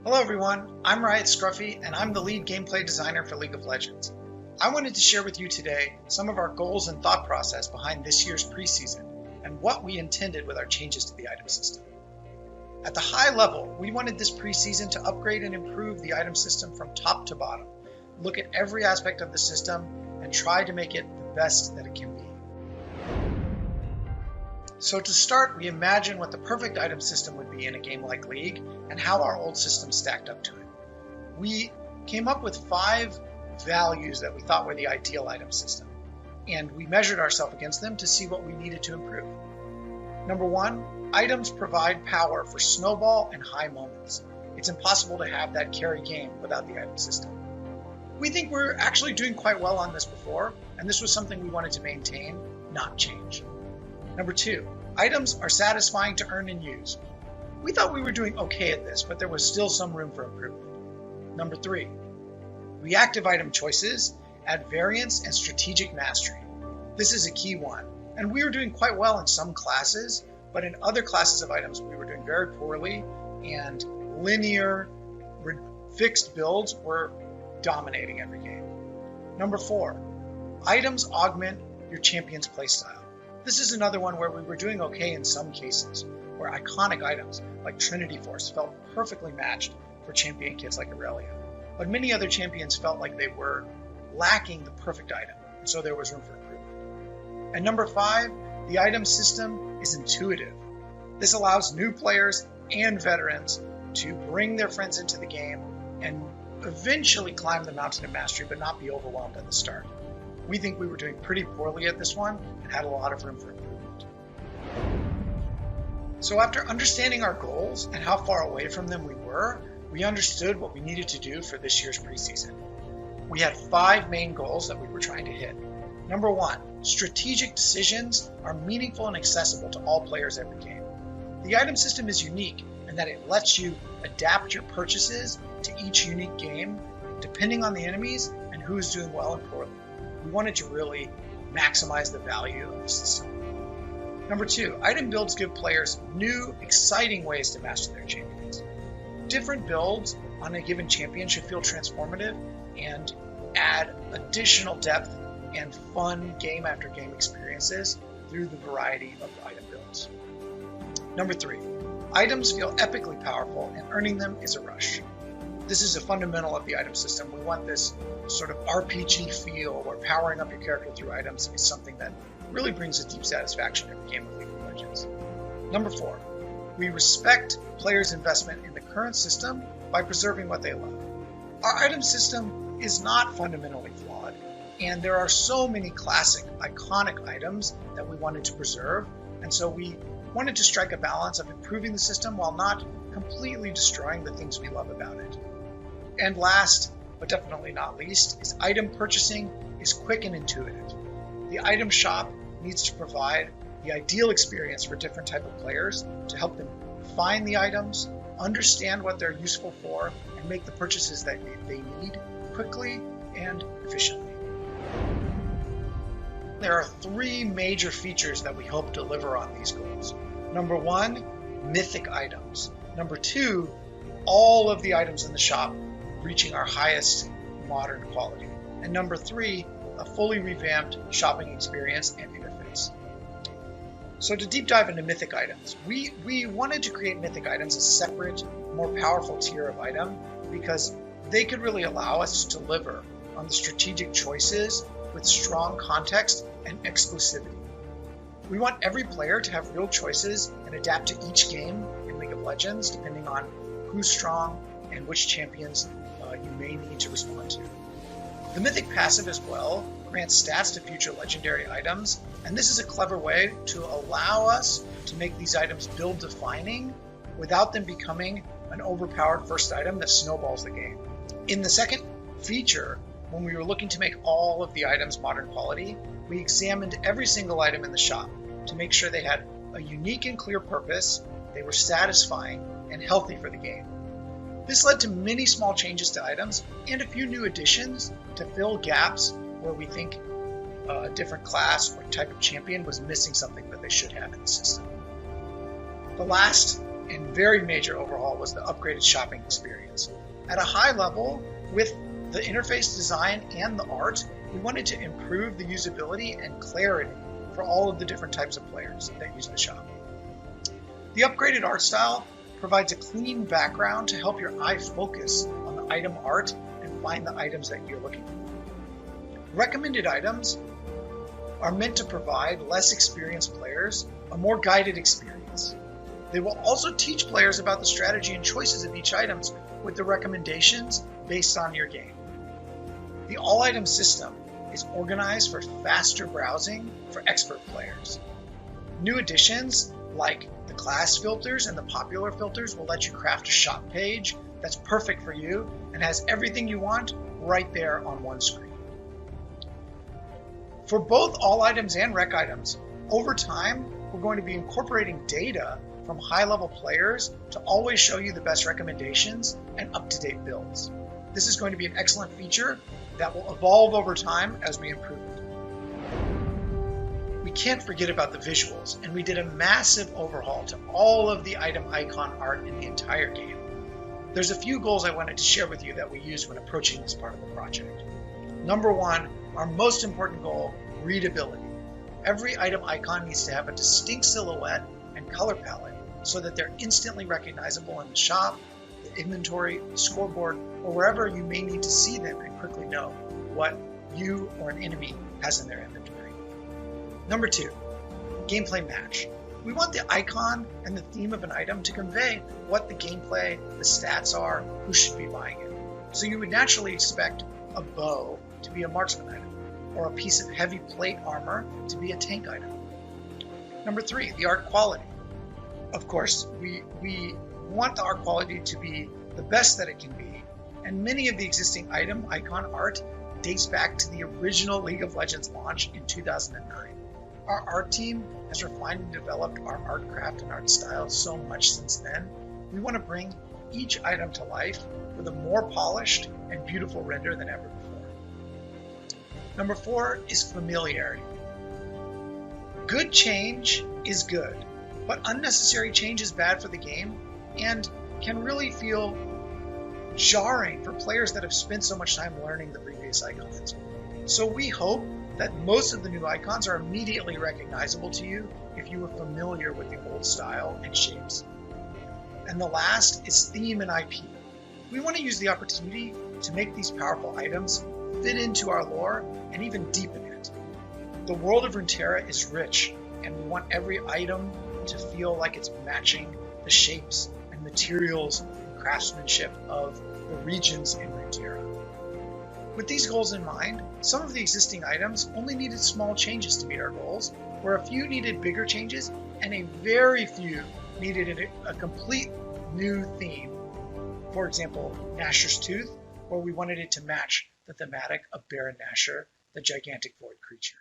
Hello everyone, I'm RIOT Scruffy and I'm the lead gameplay designer for League of Legends. I wanted to share with you today some of our goals and thought process behind this year's preseason and what we intended with our changes to the item system. At the high level, we wanted this preseason to upgrade and improve the item system from top to bottom, look at every aspect of the system, and try to make it the best that it can be. So to start, we imagined what the perfect item system would be in a game like League and how our old system stacked up to it. We came up with 5 values that we thought were the ideal item system, and we measured ourselves against them to see what we needed to improve. Number 1, items provide power for snowball and high moments. It's impossible to have that carry game without the item system. We think we're actually doing quite well on this before, and this was something we wanted to maintain, not change. Number 2, items are satisfying to earn and use. We thought we were doing okay at this, but there was still some room for improvement. Number 3, reactive item choices add variance and strategic mastery. This is a key one, and we were doing quite well in some classes, but in other classes of items we were doing very poorly, and linear, fixed builds were dominating every game. Number 4, items augment your champion's playstyle. This is another one where we were doing okay in some cases, where iconic items like Trinity Force felt perfectly matched for champion kits like Aurelia. But many other champions felt like they were lacking the perfect item, and so there was room for improvement. And number 5, the item system is intuitive. This allows new players and veterans to bring their friends into the game and eventually climb the mountain of mastery, but not be overwhelmed at the start. We think we were doing pretty poorly at this one and had a lot of room for improvement. So after understanding our goals and how far away from them we were, we understood what we needed to do for this year's preseason. We had 5 main goals that we were trying to hit. Number 1, strategic decisions are meaningful and accessible to all players every game. The item system is unique in that it lets you adapt your purchases to each unique game, depending on the enemies and who is doing well and poorly. We wanted to really maximize the value of the system. Number 2, item builds give players new, exciting ways to master their champions. Different builds on a given champion should feel transformative and add additional depth and fun game after game experiences through the variety of item builds. Number 3, items feel epically powerful and earning them is a rush. This is a fundamental of the item system. We want this sort of RPG feel where powering up your character through items is something that really brings a deep satisfaction every game of League of Legends. Number 4, we respect players' investment in the current system by preserving what they love. Our item system is not fundamentally flawed, and there are so many classic, iconic items that we wanted to preserve, and so we wanted to strike a balance of improving the system while not completely destroying the things we love about it. And last, but definitely not least, is item purchasing is quick and intuitive. The item shop needs to provide the ideal experience for different type of players to help them find the items, understand what they're useful for, and make the purchases that they need quickly and efficiently. There are 3 major features that we hope to deliver on these goals. Number 1, mythic items. Number 2, all of the items in the shop reaching our highest modern quality. And number 3, a fully revamped shopping experience and interface. So to deep dive into mythic items, we wanted to create mythic items a separate, more powerful tier of item because they could really allow us to deliver on the strategic choices with strong context and exclusivity. We want every player to have real choices and adapt to each game in League of Legends depending on who's strong and which champions you may need to respond to. The Mythic passive as well grants stats to future legendary items, and this is a clever way to allow us to make these items build defining without them becoming an overpowered first item that snowballs the game. In the second feature, when we were looking to make all of the items modern quality, we examined every single item in the shop to make sure they had a unique and clear purpose, they were satisfying, and healthy for the game. This led to many small changes to items and a few new additions to fill gaps where we think a different class or type of champion was missing something that they should have in the system. The last and very major overhaul was the upgraded shopping experience. At a high level, with the interface design and the art, we wanted to improve the usability and clarity for all of the different types of players that use the shop. The upgraded art style provides a clean background to help your eye focus on the item art and find the items that you're looking for. Recommended items are meant to provide less experienced players a more guided experience. They will also teach players about the strategy and choices of each item with the recommendations based on your game. The all-item system is organized for faster browsing for expert players. New additions like the class filters and the popular filters will let you craft a shop page that's perfect for you and has everything you want right there on one screen. For both all items and rec items, over time, we're going to be incorporating data from high-level players to always show you the best recommendations and up-to-date builds. This is going to be an excellent feature that will evolve over time as we improve it. We can't forget about the visuals, and we did a massive overhaul to all of the item icon art in the entire game. There's a few goals I wanted to share with you that we used when approaching this part of the project. Number one, our most important goal, readability. Every item icon needs to have a distinct silhouette and color palette so that they're instantly recognizable in the shop, the inventory, the scoreboard, or wherever you may need to see them and quickly know what you or an enemy has in their inventory. Number two, gameplay match. We want the icon and the theme of an item to convey what the gameplay, the stats are, who should be buying it. So you would naturally expect a bow to be a marksman item, or a piece of heavy plate armor to be a tank item. Number three, the art quality. Of course, we want the art quality to be the best that it can be, and many of the existing item icon art dates back to the original League of Legends launch in 2009. Our art team has refined and developed our art craft and art style so much since then. We want to bring each item to life with a more polished and beautiful render than ever before. Number four is familiarity. Good change is good, but unnecessary change is bad for the game and can really feel jarring for players that have spent so much time learning the previous icons. So we hope that most of the new icons are immediately recognizable to you if you were familiar with the old style and shapes. And the last is theme and IP. We want to use the opportunity to make these powerful items fit into our lore and even deepen it. The world of Runeterra is rich, and we want every item to feel like it's matching the shapes and materials and craftsmanship of the regions in Runeterra. With these goals in mind, some of the existing items only needed small changes to meet our goals, where a few needed bigger changes and a very few needed a complete new theme. For example, Nashor's Tooth, where we wanted it to match the thematic of Baron Nashor, the gigantic void creature.